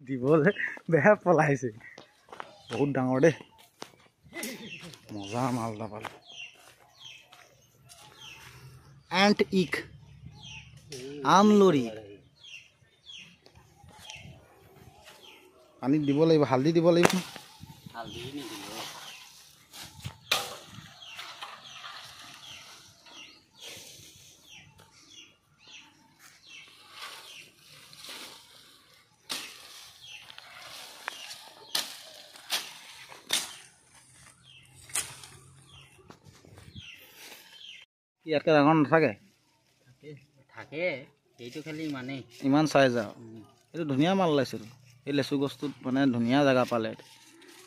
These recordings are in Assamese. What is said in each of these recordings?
দিবলৈ বেয়া পলাইছে বহুত ডাঙৰ দেই মজা মাল এটা পালো এণ্ট ইক আমলৰি পানীত দিব লাগিব হালধি দিব লাগিব ইয়াতকে ডাঙৰ নাথাকে থাকে এইটো খালি মানে ইমান চাইজ আৰু এইটো ধুনীয়া মাল ওলাইছিল এই লেচু গছটোত মানে ধুনীয়া জেগা পালে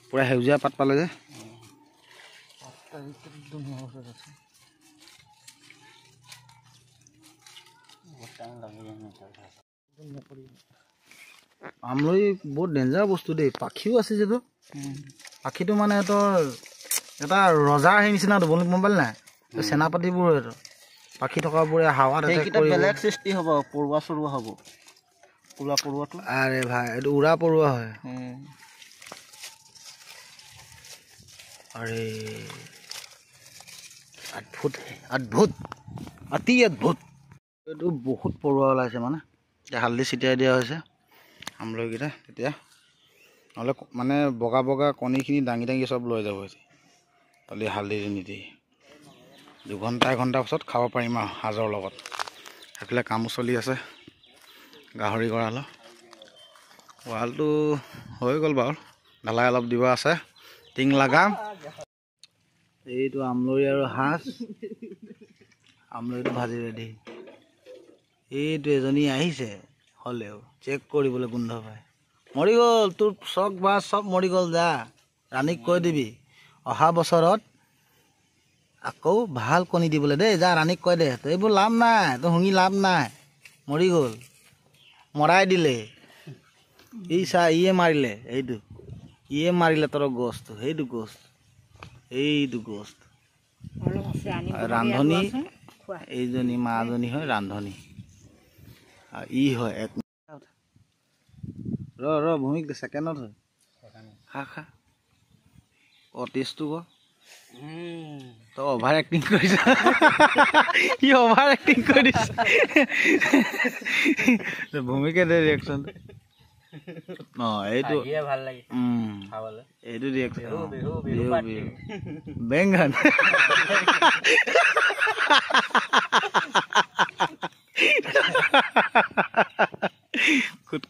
পুৰা সেউজীয়া পাত পালে যে আমলৰি বহুত ডেঞ্জাৰ বস্তু দেই পাখিও আছে যেতো পাখিটো মানে তোৰ এটা ৰজাৰ সেই নিচিনা গম পালি নাই সেনাপতিবোৰ পাখি থকাবোৰে হাৱাত বেলেগ সৃষ্টি হ'ব পৰুৱা চৰুৱা হ'ব উৰা পৰুৱাটো আৰে ভাই এইটো উৰা পৰুৱা হয় আৰে অদ্ভুত অদ্ভুত অতি অদ্ভুত এইটো বহুত পৰুৱা ওলাইছে মানে হালধি ছিটিয়াই দিয়া হৈছে আমলৰিকেইটা তেতিয়া নহ'লে মানে বগা বগা কণীখিনি দাঙি দাঙি চব লৈ যাব খালি হালধি নিদি 2 ঘণ্টা 1 ঘণ্টাৰ পাছত খাব পাৰিম আৰু সাজৰ লগত সেইফালে কামো চলি আছে গাহৰি গঁৰালটো হৈ গ'ল বাৰু ঢালাই অলপ দিব আছে টিং লগাম এইটো আমলৰি আৰু হাঁহ আমলৰিটো ভাজি ৰেডি এইটো এজনী আহিছে হ'লেও চেক কৰিবলৈ গোন্ধ পায় মৰি গ'ল তোৰ চক বা চব মৰি গ'ল যা ৰাণীক কৈ দিবি অহা বছৰত আকৌ ভাল কণী দিবলৈ দেই যা ৰাণীক কৈ দে তই এইবোৰ লাভ নাই তই শুঙি লাভ নাই মৰি গ'ল মৰাই দিলে এই চা ইয়ে মাৰিলে এইটো ইয়ে মাৰিলে তোৰ গছটো সেইটো গছ ৰান্ধনী এইজনী মাজনী হয় ৰান্ধনী আৰু ই হয় এক ৰ ভূমিক ছেকেণ্ডত হয় খা টেষ্টটো ক তই অভাৰ এক্টিং কৰিছ ই অভাৰ এক্টিং কৰিছ ভূমিকে দে ৰিয়েকশ্যন এইটো ভাল লাগে খাবলৈ এইটো ৰিয়েকশ্যন বেংগন কুট